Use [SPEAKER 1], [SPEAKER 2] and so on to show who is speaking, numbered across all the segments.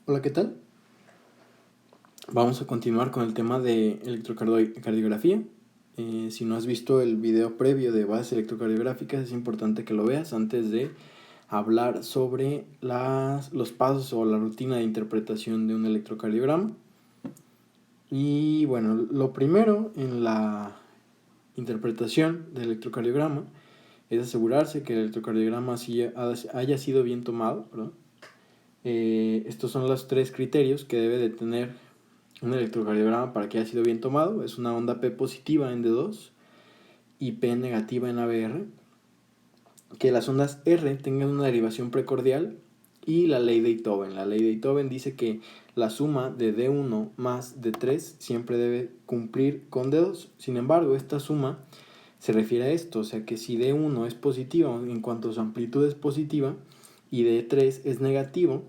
[SPEAKER 1] Hola, ¿qué tal? Vamos a continuar con el tema de electrocardiografía. Si no has visto el video previo de bases electrocardiográficas, es importante que lo veas antes de hablar sobre los pasos o la rutina de interpretación de un electrocardiograma. Y bueno, lo primero en la interpretación del electrocardiograma es asegurarse que el electrocardiograma haya sido bien tomado, ¿verdad? Estos son los tres criterios que debe de tener un electrocardiograma para que haya sido bien tomado. Es una onda P positiva en D2 y P negativa en ABR. Que las ondas R tengan una derivación precordial y la ley de Beethoven. La ley de Beethoven dice que la suma de D1 más D3 siempre debe cumplir con D2. Sin embargo, esta suma se refiere a esto, o sea que si D1 es positiva en cuanto a su amplitud es positiva y D3 es negativo,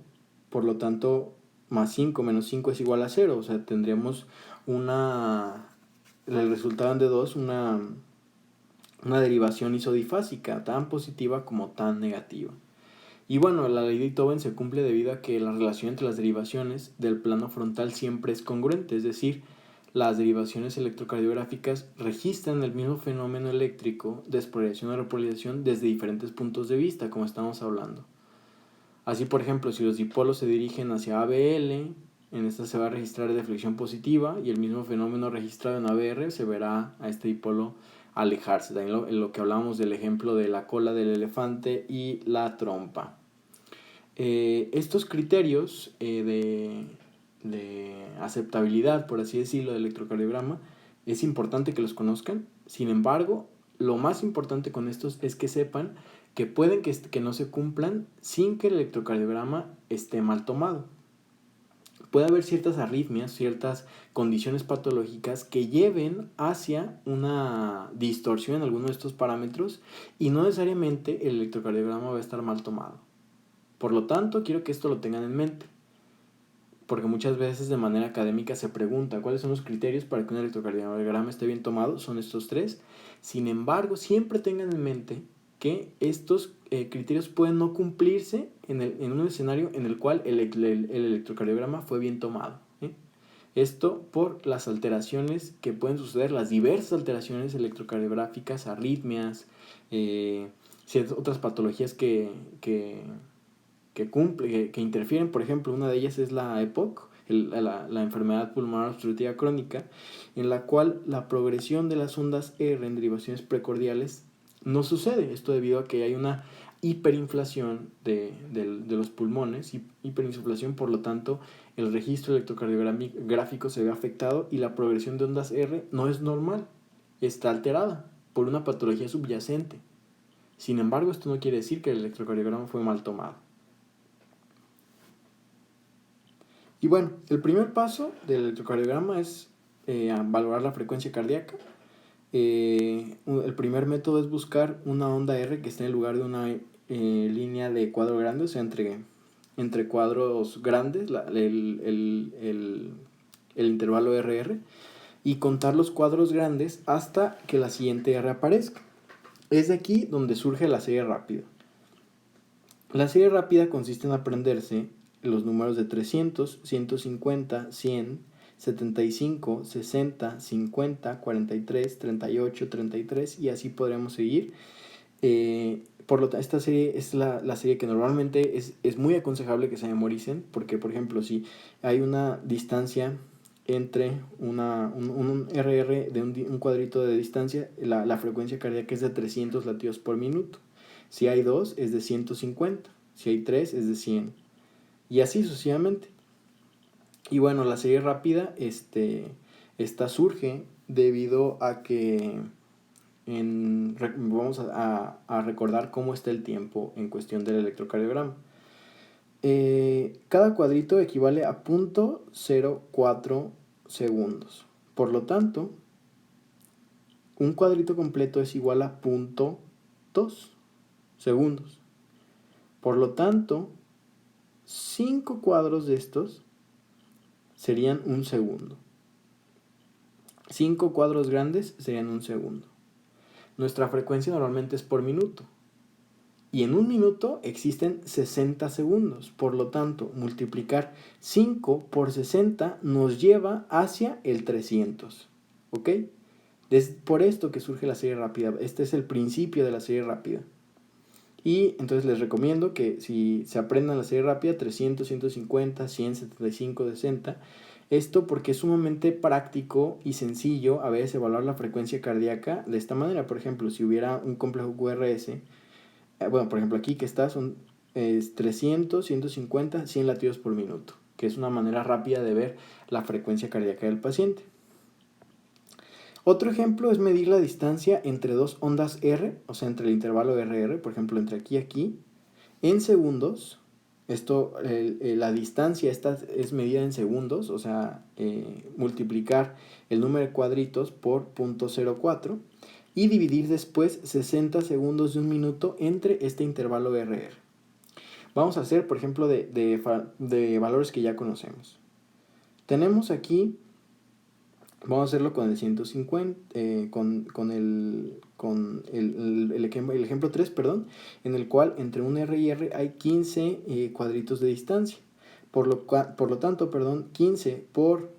[SPEAKER 1] por lo tanto más 5 menos 5 es igual a 0, o sea tendríamos el resultado de D2 una derivación isodifásica tan positiva como tan negativa. Y bueno, la ley de Beethoven se cumple debido a que la relación entre las derivaciones del plano frontal siempre es congruente, es decir, las derivaciones electrocardiográficas registran el mismo fenómeno eléctrico de espolarización o repolarización desde diferentes puntos de vista, como estamos hablando. Así, por ejemplo, si los dipolos se dirigen hacia ABL, en esta se va a registrar deflexión positiva y el mismo fenómeno registrado en ABR se verá a este dipolo alejarse. También lo que hablábamos del ejemplo de la cola del elefante y la trompa. Estos criterios de aceptabilidad, por así decirlo, del electrocardiograma, es importante que los conozcan. Sin embargo, lo más importante con estos es que sepan que pueden que no se cumplan sin que el electrocardiograma esté mal tomado. Puede haber ciertas arritmias, ciertas condiciones patológicas que lleven hacia una distorsión en alguno de estos parámetros y no necesariamente el electrocardiograma va a estar mal tomado. Por lo tanto, quiero que esto lo tengan en mente, porque muchas veces de manera académica se pregunta cuáles son los criterios para que un electrocardiograma esté bien tomado. Son estos tres. Sin embargo, siempre tengan en mente que estos criterios pueden no cumplirse en un escenario en el cual el electrocardiograma fue bien tomado. Esto por las alteraciones que pueden suceder, las diversas alteraciones electrocardiográficas, arritmias, ciertas otras patologías que interfieren. Por ejemplo, una de ellas es la EPOC, la enfermedad pulmonar obstructiva crónica, en la cual la progresión de las ondas R en derivaciones precordiales no sucede. Esto debido a que hay una hiperinflación de los pulmones, hiperinsuflación, por lo tanto el registro electrocardiográfico se ve afectado y la progresión de ondas R no es normal, está alterada por una patología subyacente. Sin embargo, esto no quiere decir que el electrocardiograma fue mal tomado. Y bueno, el primer paso del electrocardiograma es valorar la frecuencia cardíaca. El primer método es buscar una onda R que esté en el lugar de una línea de cuadro grande, o sea, entre cuadros grandes, el intervalo RR, y contar los cuadros grandes hasta que la siguiente R aparezca. Es de aquí donde surge la serie rápida. La serie rápida consiste en aprenderse los números de 300, 150, 100, 75, 60, 50, 43, 38, 33 y así podremos seguir. Por lo tanto, esta serie es la serie que normalmente es muy aconsejable que se memoricen, porque por ejemplo si hay una distancia entre un RR de un cuadrito de distancia, la frecuencia cardíaca es de 300 latidos por minuto. Si hay 2 es de 150, si hay 3 es de 100 y así sucesivamente. Y bueno, la serie rápida esta surge debido a que vamos a recordar cómo está el tiempo en cuestión del electrocardiograma. Cada cuadrito equivale a 0.04 segundos. Por lo tanto, un cuadrito completo es igual a 0.2 segundos. Por lo tanto, 5 cuadros de estos serían un segundo. 5 cuadros grandes serían un segundo. Nuestra frecuencia normalmente es por minuto. Y en un minuto existen 60 segundos. Por lo tanto, multiplicar 5 por 60 nos lleva hacia el 300. ¿Ok? Es por esto que surge la serie rápida. Este es el principio de la serie rápida. Y entonces les recomiendo que si se aprendan la serie rápida, 300, 150, 100, 75, 60. Esto porque es sumamente práctico y sencillo a veces evaluar la frecuencia cardíaca de esta manera. Por ejemplo, si hubiera un complejo QRS, bueno, por ejemplo aquí que está son 300, 150, 100 latidos por minuto, que es una manera rápida de ver la frecuencia cardíaca del paciente. Otro ejemplo es medir la distancia entre dos ondas R, o sea, entre el intervalo RR, por ejemplo, entre aquí y aquí, en segundos. La distancia esta es medida en segundos, o sea, multiplicar el número de cuadritos por 0.04 y dividir después 60 segundos de un minuto entre este intervalo RR. Vamos a hacer, por ejemplo, de valores que ya conocemos. Tenemos aquí, vamos a hacerlo con el 150, con el ejemplo 3, perdón, en el cual entre un R y R hay 15 cuadritos de distancia. Por lo tanto, 15 por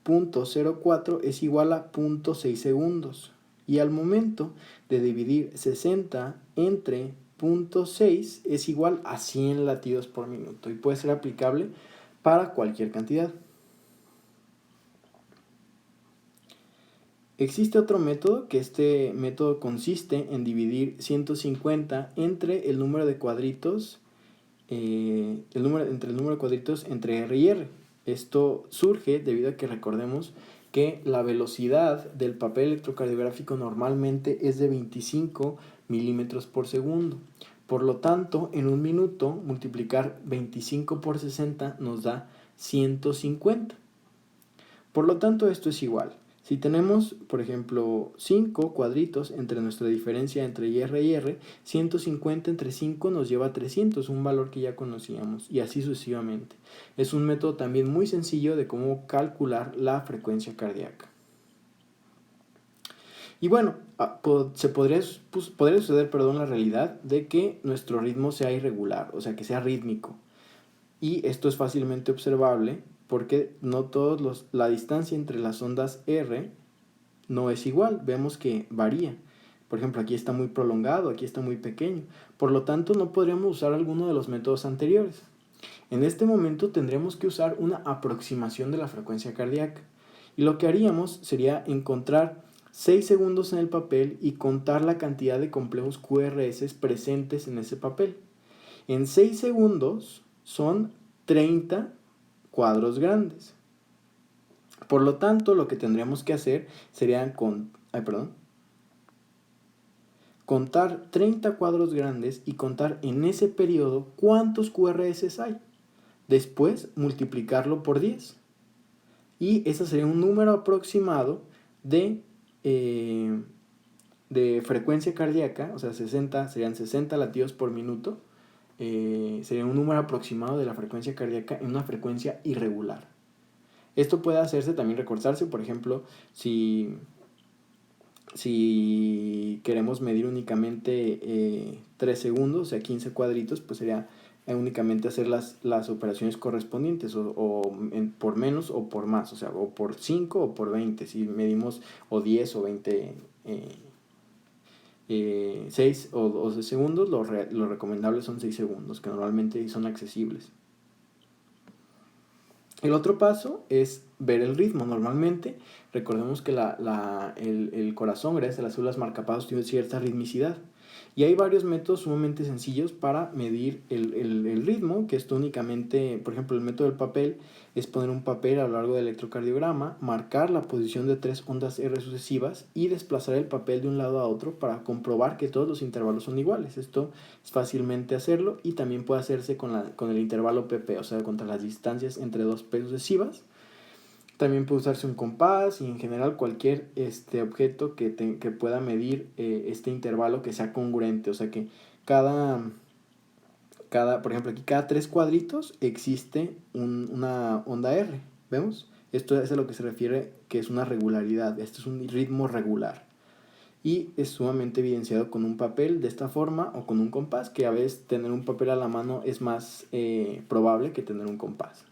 [SPEAKER 1] 0.04 es igual a 0.6 segundos. Y al momento de dividir 60 entre 0.6 es igual a 100 latidos por minuto y puede ser aplicable para cualquier cantidad. Existe otro método, que este método consiste en dividir 150 entre el número de cuadritos, entre R y R. Esto surge debido a que recordemos que la velocidad del papel electrocardiográfico normalmente es de 25 milímetros por segundo. Por lo tanto, en un minuto, multiplicar 25 por 60 nos da 150. Por lo tanto, esto es igual. Si tenemos, por ejemplo, 5 cuadritos entre nuestra diferencia entre R y R, 150 entre 5 nos lleva a 300, un valor que ya conocíamos, y así sucesivamente. Es un método también muy sencillo de cómo calcular la frecuencia cardíaca. Y bueno, podría suceder la realidad de que nuestro ritmo sea irregular, o sea, que sea rítmico. Y esto es fácilmente observable porque no la distancia entre las ondas R no es igual, vemos que varía. Por ejemplo, aquí está muy prolongado, aquí está muy pequeño. Por lo tanto, no podríamos usar alguno de los métodos anteriores. En este momento tendremos que usar una aproximación de la frecuencia cardíaca. Y lo que haríamos sería encontrar 6 segundos en el papel y contar la cantidad de complejos QRS presentes en ese papel. En 6 segundos son 30 cuadros grandes. Por lo tanto, lo que tendríamos que hacer sería contar 30 cuadros grandes y contar en ese periodo cuántos QRS hay. Después, multiplicarlo por 10. Y ese sería un número aproximado de frecuencia cardíaca, o sea, serían 60 latidos por minuto. Sería un número aproximado de la frecuencia cardíaca en una frecuencia irregular. Esto puede hacerse también recortarse, por ejemplo, si queremos medir únicamente 3 segundos, o sea 15 cuadritos, pues sería únicamente hacer las operaciones correspondientes, por menos o por más, o sea, o por 5 o por 20, si medimos o 10 o 20 6 o 12 segundos, lo recomendable son 6 segundos, que normalmente son accesibles. El otro paso es ver el ritmo. Normalmente, recordemos que el corazón, gracias a las células marcapasos, tiene cierta ritmicidad. Y hay varios métodos sumamente sencillos para medir el ritmo, que esto únicamente, por ejemplo, el método del papel es poner un papel a lo largo del electrocardiograma, marcar la posición de 3 ondas R sucesivas y desplazar el papel de un lado a otro para comprobar que todos los intervalos son iguales. Esto es fácilmente hacerlo y también puede hacerse con el intervalo PP, o sea, contra las distancias entre dos P sucesivas. También puede usarse un compás y en general cualquier objeto que pueda medir este intervalo que sea congruente, o sea que por ejemplo aquí cada 3 cuadritos existe una onda R, ¿vemos? Esto es a lo que se refiere que es una regularidad, este es un ritmo regular. y es sumamente evidenciado con un papel de esta forma o con un compás, que a veces tener un papel a la mano es más probable que tener un compás.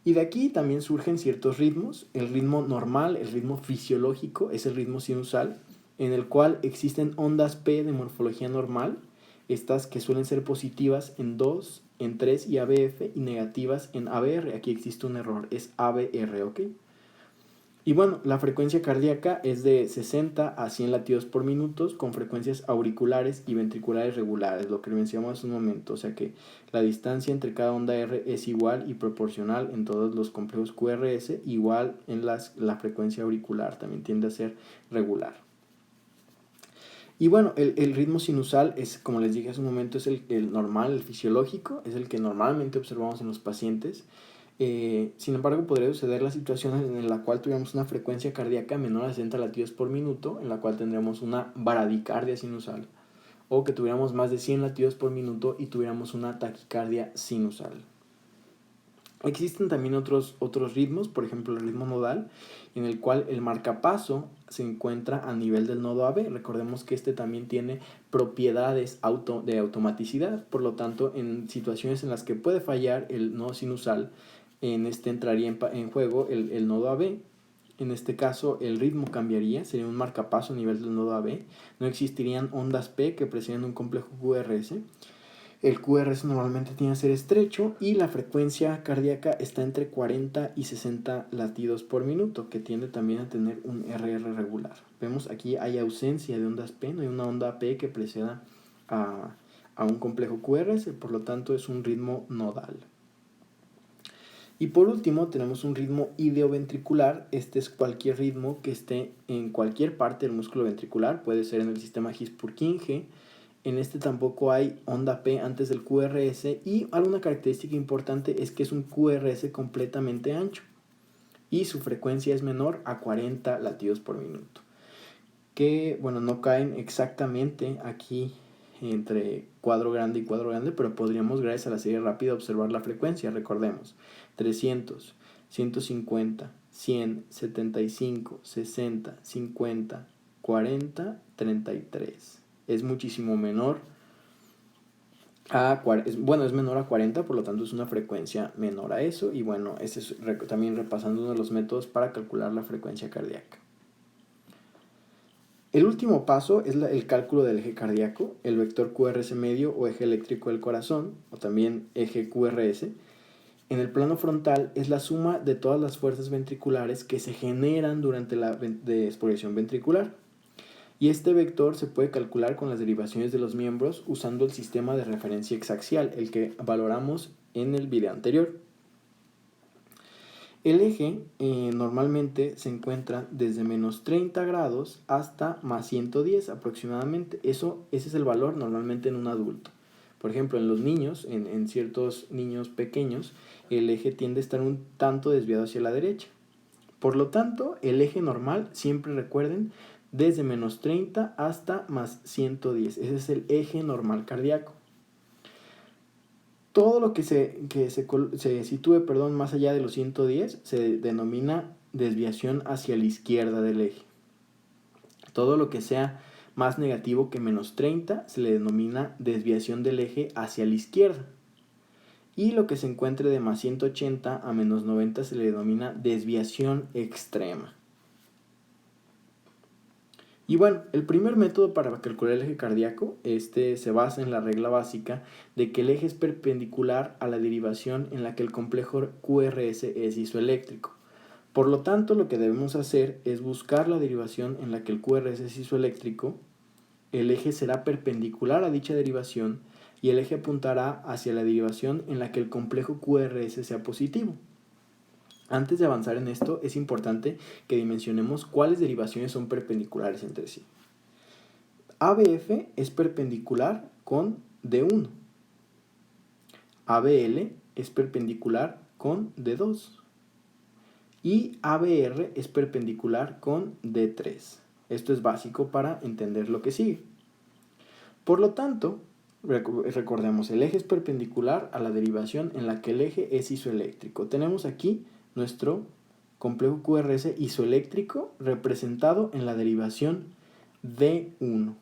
[SPEAKER 1] Y de aquí también surgen ciertos ritmos. El ritmo normal, el ritmo fisiológico, es el ritmo sinusal, en el cual existen ondas P de morfología normal, estas que suelen ser positivas en 2, en 3 y ABF, y negativas en ABR. Aquí existe un error, es ABR, ¿ok? Y bueno, la frecuencia cardíaca es de 60 a 100 latidos por minuto con frecuencias auriculares y ventriculares regulares, lo que mencionamos hace un momento. O sea que la distancia entre cada onda R es igual y proporcional en todos los complejos QRS, igual en la frecuencia auricular, también tiende a ser regular. Y bueno, el ritmo sinusal es, como les dije hace un momento, es el normal, el fisiológico, es el que normalmente observamos en los pacientes. Sin embargo, podría suceder la situación en la cual tuviéramos una frecuencia cardíaca menor a 60 latidos por minuto, en la cual tendríamos una bradicardia sinusal, o que tuviéramos más de 100 latidos por minuto y tuviéramos una taquicardia sinusal. Existen también otros ritmos, por ejemplo el ritmo nodal, en el cual el marcapaso se encuentra a nivel del nodo AB. Recordemos que este también tiene propiedades de automaticidad, por lo tanto en situaciones en las que puede fallar el nodo sinusal, en este entraría en juego el nodo AB. En este caso el ritmo cambiaría, sería un marcapaso a nivel del nodo AB, no existirían ondas P que preceden un complejo QRS. El QRS normalmente tiene que ser estrecho y la frecuencia cardíaca está entre 40 y 60 latidos por minuto, que tiende también a tener un RR regular. Vemos aquí hay ausencia de ondas P, no hay una onda P que preceda a un complejo QRS, por lo tanto es un ritmo nodal. Y por último tenemos un ritmo ideoventricular. Este es cualquier ritmo que esté en cualquier parte del músculo ventricular, puede ser en el sistema His-Purkinje. En este tampoco hay onda P antes del QRS, y alguna característica importante es que es un QRS completamente ancho y su frecuencia es menor a 40 latidos por minuto, que bueno, no caen exactamente aquí entre cuadro grande y cuadro grande, pero podríamos, gracias a la serie rápida, observar la frecuencia. Recordemos: 300, 150, 100, 75, 60, 50, 40, 33. Es muchísimo menor es menor a 40, por lo tanto es una frecuencia menor a eso. Y bueno, este es también repasando uno de los métodos para calcular la frecuencia cardíaca. El último paso es el cálculo del eje cardíaco, el vector QRS medio o eje eléctrico del corazón, o también eje QRS. En el plano frontal es la suma de todas las fuerzas ventriculares que se generan durante la exploración ventricular. Y este vector se puede calcular con las derivaciones de los miembros usando el sistema de referencia exaxial, el que valoramos en el video anterior. El eje normalmente se encuentra desde menos 30 grados hasta más 110 aproximadamente. Ese es el valor normalmente en un adulto. Por ejemplo, en los niños, en ciertos niños pequeños, el eje tiende a estar un tanto desviado hacia la derecha. Por lo tanto, el eje normal, siempre recuerden, desde menos 30 hasta más 110. Ese es el eje normal cardíaco. Todo lo que se sitúe más allá de los 110 se denomina desviación hacia la izquierda del eje. Todo lo que sea más negativo que menos 30 se le denomina desviación del eje hacia la izquierda. Y lo que se encuentre de más 180 a menos 90 se le denomina desviación extrema. Y bueno, el primer método para calcular el eje cardíaco se basa en la regla básica de que el eje es perpendicular a la derivación en la que el complejo QRS es isoeléctrico. Por lo tanto, lo que debemos hacer es buscar la derivación en la que el QRS es isoeléctrico. El eje será perpendicular a dicha derivación y el eje apuntará hacia la derivación en la que el complejo QRS sea positivo. Antes de avanzar en esto, es importante que dimensionemos cuáles derivaciones son perpendiculares entre sí. ABF es perpendicular con D1. ABL es perpendicular con D2. Y ABR es perpendicular con D3. Esto es básico para entender lo que sigue. Por lo tanto, recordemos, el eje es perpendicular a la derivación en la que el eje es isoeléctrico. Tenemos aquí nuestro complejo QRS isoeléctrico representado en la derivación D1.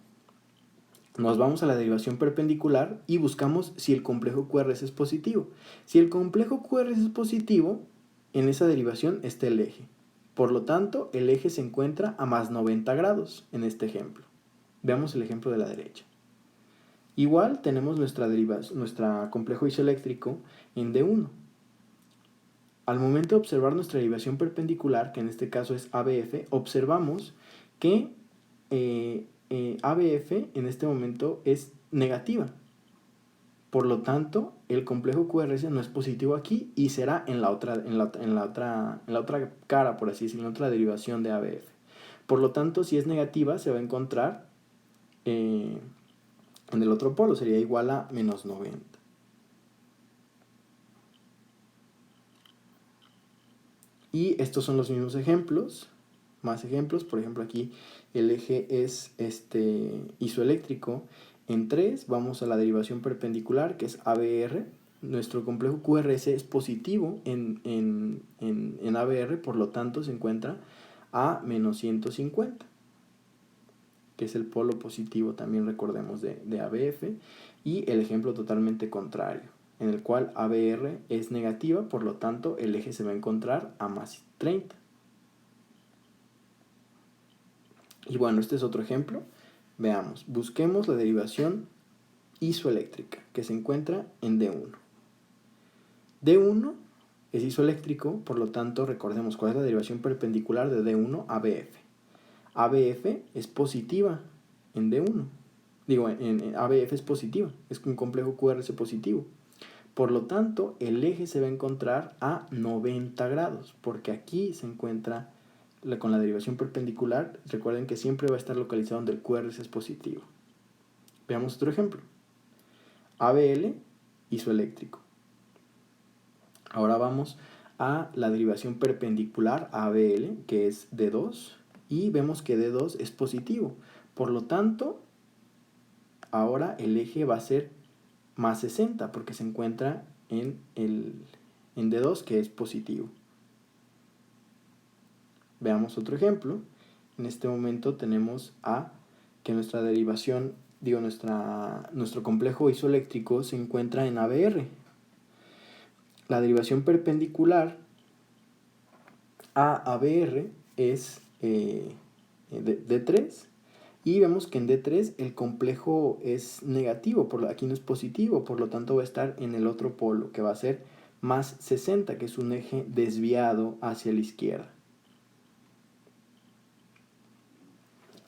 [SPEAKER 1] Nos vamos a la derivación perpendicular y buscamos si el complejo QRS es positivo. Si el complejo QRS es positivo, en esa derivación está el eje. Por lo tanto, el eje se encuentra a más 90 grados en este ejemplo. Veamos el ejemplo de la derecha. Igual tenemos nuestro complejo isoeléctrico en D1. Al momento de observar nuestra derivación perpendicular, que en este caso es ABF, observamos que ABF en este momento es negativa. Por lo tanto, el complejo QRS no es positivo aquí y será en la otra cara, por así decirlo, en la otra derivación de ABF. Por lo tanto, si es negativa, se va a encontrar en el otro polo, sería igual a menos 90. Y estos son los mismos ejemplos, más ejemplos. Por ejemplo, aquí el eje es isoeléctrico. En 3 vamos a la derivación perpendicular, que es ABR. Nuestro complejo QRS es positivo en ABR, por lo tanto se encuentra a menos 150, que es el polo positivo, también recordemos, de ABF. Y el ejemplo totalmente contrario, en el cual ABR es negativa, por lo tanto el eje se va a encontrar a más 30. Y bueno, este es otro ejemplo. Veamos, busquemos la derivación isoeléctrica que se encuentra en D1. D1 es isoeléctrico, por lo tanto recordemos cuál es la derivación perpendicular de D1 a BF. ABF es positiva en D1. En ABF es positiva, es un complejo QRS positivo. Por lo tanto, el eje se va a encontrar a 90 grados, porque aquí se encuentra con la derivación perpendicular. Recuerden que siempre va a estar localizado donde el QRS es positivo. Veamos otro ejemplo. ABL, isoeléctrico. Ahora vamos a la derivación perpendicular a ABL, que es D2, y vemos que D2 es positivo. Por lo tanto, ahora el eje va a ser más 60, porque se encuentra en D2, que es positivo. Veamos otro ejemplo. En este momento tenemos que nuestra derivación, nuestro complejo isoeléctrico se encuentra en ABR. La derivación perpendicular a ABR es D3, y vemos que en D3 el complejo es negativo, aquí no es positivo, por lo tanto va a estar en el otro polo, que va a ser más 60, que es un eje desviado hacia la izquierda.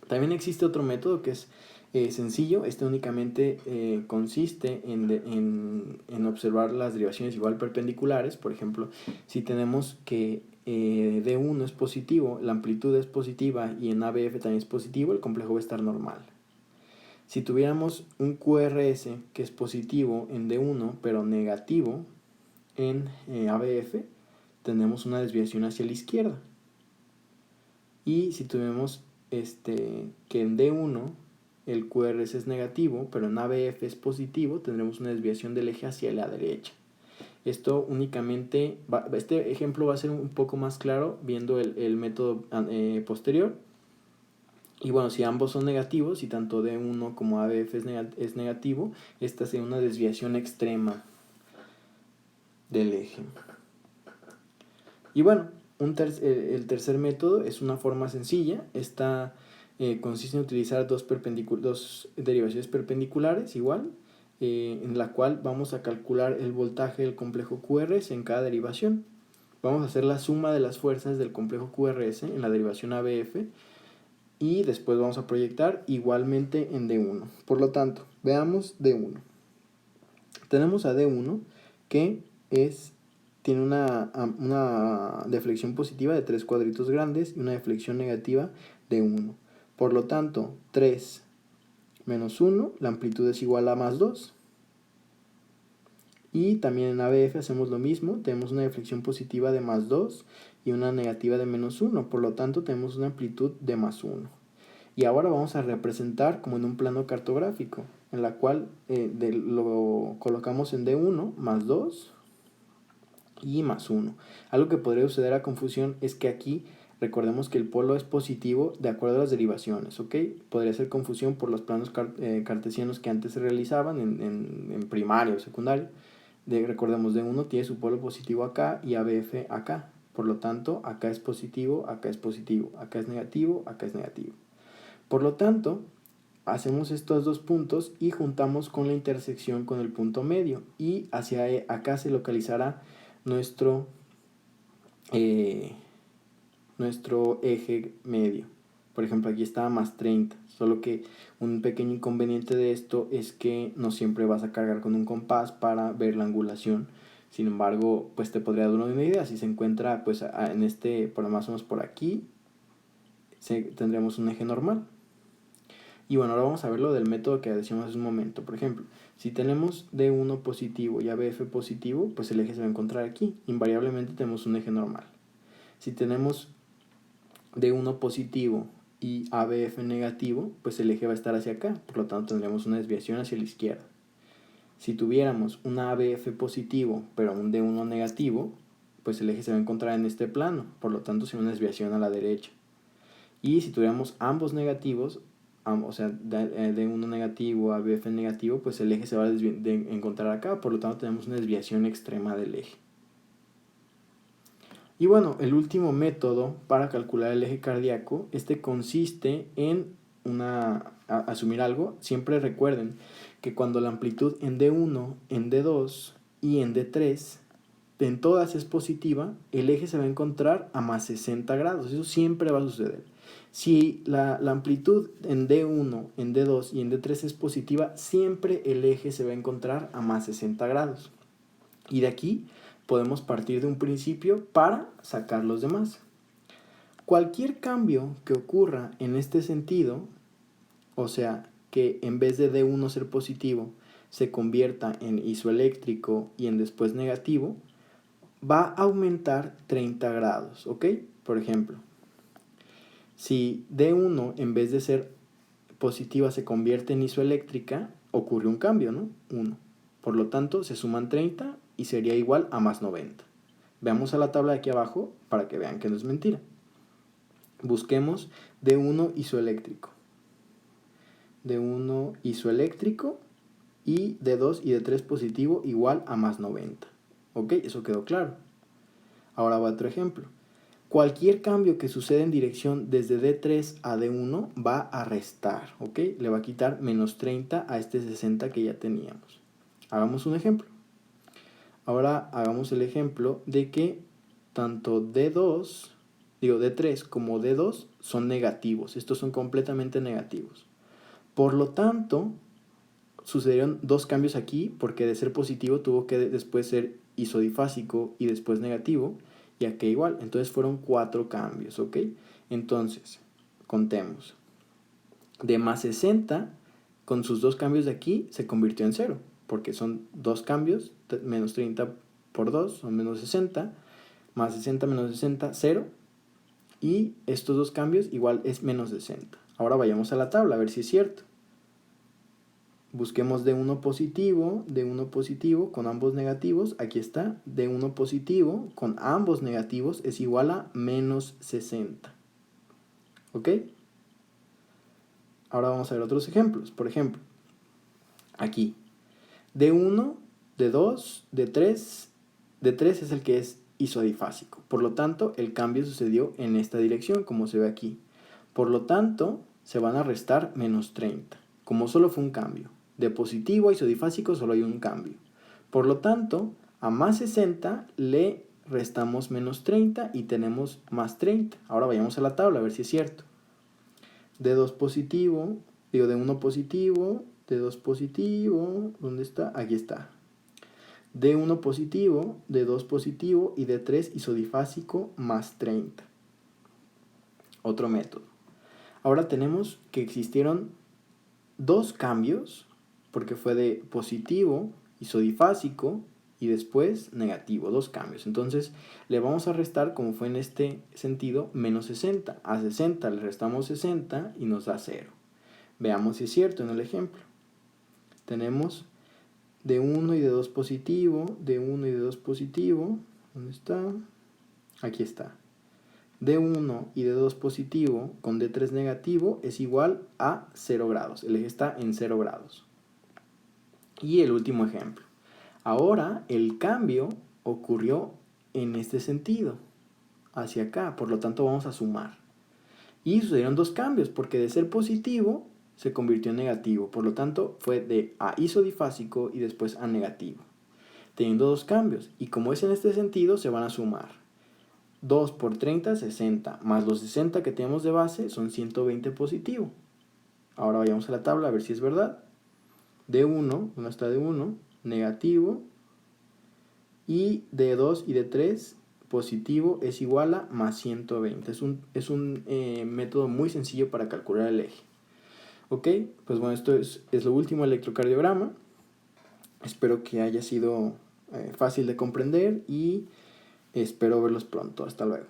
[SPEAKER 1] También existe otro método que es sencillo. Este únicamente consiste en observar las derivaciones igual perpendiculares. Por ejemplo, si tenemos que D1 es positivo, la amplitud es positiva y en ABF también es positivo, el complejo va a estar normal. Si tuviéramos un QRS que es positivo en D1 pero negativo en ABF, tenemos una desviación hacia la izquierda. Y si tuviéramos que en D1 el QRS es negativo, pero en ABF es positivo, tendremos una desviación del eje hacia la derecha. Esto únicamente, este ejemplo va a ser un poco más claro viendo el método posterior. Y bueno, si ambos son negativos, si tanto D1 como ABF es negativo, esta sería una desviación extrema del eje. Y bueno, el tercer método es una forma sencilla. Esta consiste en utilizar dos derivaciones perpendiculares igual, en la cual vamos a calcular el voltaje del complejo QRS en cada derivación. Vamos a hacer la suma de las fuerzas del complejo QRS en la derivación ABF y después vamos a proyectar igualmente en D1. Por lo tanto, veamos D1. Tenemos a D1 que tiene una deflexión positiva de 3 cuadritos grandes y una deflexión negativa de 1. Por lo tanto, 3 menos 1, la amplitud es igual a más 2. Y también en ABF hacemos lo mismo, tenemos una deflexión positiva de más 2 y una negativa de menos 1. Por lo tanto, tenemos una amplitud de más 1. Y ahora vamos a representar como en un plano cartográfico, en la cual lo colocamos en D1 más 2 y más 1. Algo que podría suceder a confusión es que aquí Recordemos que el polo es positivo de acuerdo a las derivaciones, ¿ok? Podría ser confusión por los planos cartesianos que antes se realizaban en primaria o secundaria. Recordemos, D1 tiene su polo positivo acá y ABF acá. Por lo tanto, acá es positivo, acá es positivo, acá es negativo, acá es negativo. Por lo tanto, hacemos estos dos puntos y juntamos con la intersección con el punto medio. Y hacia acá se localizará nuestro eje medio. Por ejemplo, aquí está más 30, solo que un pequeño inconveniente de esto es que no siempre vas a cargar con un compás para ver la angulación. Sin embargo, pues te podría dar una idea. Si se encuentra pues en este, por más o menos por aquí, tendremos un eje normal. Y bueno, ahora vamos a ver lo del método que decíamos hace un momento. Por ejemplo, si tenemos D1 positivo y ABF positivo, pues el eje se va a encontrar aquí. Invariablemente tenemos un eje normal. Si tenemos D1 positivo y ABF negativo, pues el eje va a estar hacia acá. Por lo tanto, tendríamos una desviación hacia la izquierda. Si tuviéramos un ABF positivo, pero un D1 negativo, pues el eje se va a encontrar en este plano. Por lo tanto, sería una desviación a la derecha. Y si tuviéramos ambos negativos, o sea, D1 negativo, ABF negativo, pues el eje se va a encontrar acá. Por lo tanto, tenemos una desviación extrema del eje. Y bueno, el último método para calcular el eje cardíaco, consiste en asumir algo. Siempre recuerden que cuando la amplitud en D1, en D2 y en D3, en todas es positiva, el eje se va a encontrar a más 60 grados. Eso siempre va a suceder. Si la amplitud en D1, en D2 y en D3 es positiva, siempre el eje se va a encontrar a más 60 grados. Y de aquí podemos partir de un principio para sacar los demás. Cualquier cambio que ocurra en este sentido, o sea, que en vez de D1 ser positivo, se convierta en isoeléctrico y en después negativo, va a aumentar 30 grados, ¿ok? Por ejemplo, si D1 en vez de ser positiva se convierte en isoeléctrica, ocurre un cambio, ¿no? 1. Por lo tanto, se suman 30 y sería igual a más 90. Veamos a la tabla de aquí abajo para que vean que no es mentira. Busquemos D1 isoeléctrico. D1 isoeléctrico y D2 y D3 positivo igual a más 90. ¿Ok? Eso quedó claro. Ahora va otro ejemplo. Cualquier cambio que suceda en dirección desde D3 a D1 va a restar, ¿ok? Le va a quitar menos 30 a este 60 que ya teníamos. Hagamos un ejemplo. Ahora hagamos el ejemplo de que tanto D3 como D2 son negativos. Estos son completamente negativos. Por lo tanto, sucedieron dos cambios aquí, porque de ser positivo tuvo que después ser isodifásico y después negativo, y aquí igual. Entonces fueron 4 cambios, ¿ok? Entonces, contemos. De más 60, con sus dos cambios de aquí, se convirtió en 0, porque son dos cambios, menos 30 por 2 son menos 60, más 60 menos 60, 0, y estos dos cambios igual es menos 60. Ahora vayamos a la tabla a ver si es cierto. Busquemos D1 positivo con ambos negativos. Aquí está, D1 positivo con ambos negativos es igual a menos 60. ¿Ok? Ahora vamos a ver otros ejemplos. Por ejemplo, aquí, D1, D2, D3. D3 es el que es isodifásico. Por lo tanto, el cambio sucedió en esta dirección, como se ve aquí. Por lo tanto, se van a restar menos 30, como solo fue un cambio. De positivo a isodifásico solo hay un cambio. Por lo tanto, a más 60 le restamos menos 30 y tenemos más 30. Ahora vayamos a la tabla a ver si es cierto. D2 positivo, D1 positivo, D2 positivo, ¿dónde está? Aquí está. D1 positivo, D2 positivo y D3 isodifásico más 30. Otro método. Ahora tenemos que existieron dos cambios, porque fue de positivo, isodifásico, y después negativo, dos cambios. Entonces le vamos a restar, como fue en este sentido, menos 60. A 60 le restamos 60 y nos da 0. Veamos si es cierto en el ejemplo. Tenemos D1 y D2 positivo, D1 y D2 positivo. ¿Dónde está? Aquí está. D1 y D2 positivo con D3 negativo es igual a 0 grados. El eje está en 0 grados. Y el último ejemplo. Ahora el cambio ocurrió en este sentido, hacia acá, por lo tanto vamos a sumar. Y sucedieron dos cambios, porque de ser positivo se convirtió en negativo, por lo tanto fue de a isodifásico y después a negativo, teniendo dos cambios, y como es en este sentido se van a sumar. 2 por 30, 60, más los 60 que tenemos de base son 120 positivo. Ahora vayamos a la tabla a ver si es verdad. D1, ¿dónde está D1? Negativo, y D2 y D3 positivo es igual a más 120. Es un método muy sencillo para calcular el eje. Ok, pues bueno, esto es lo último electrocardiograma. Espero que haya sido fácil de comprender y espero verlos pronto. Hasta luego.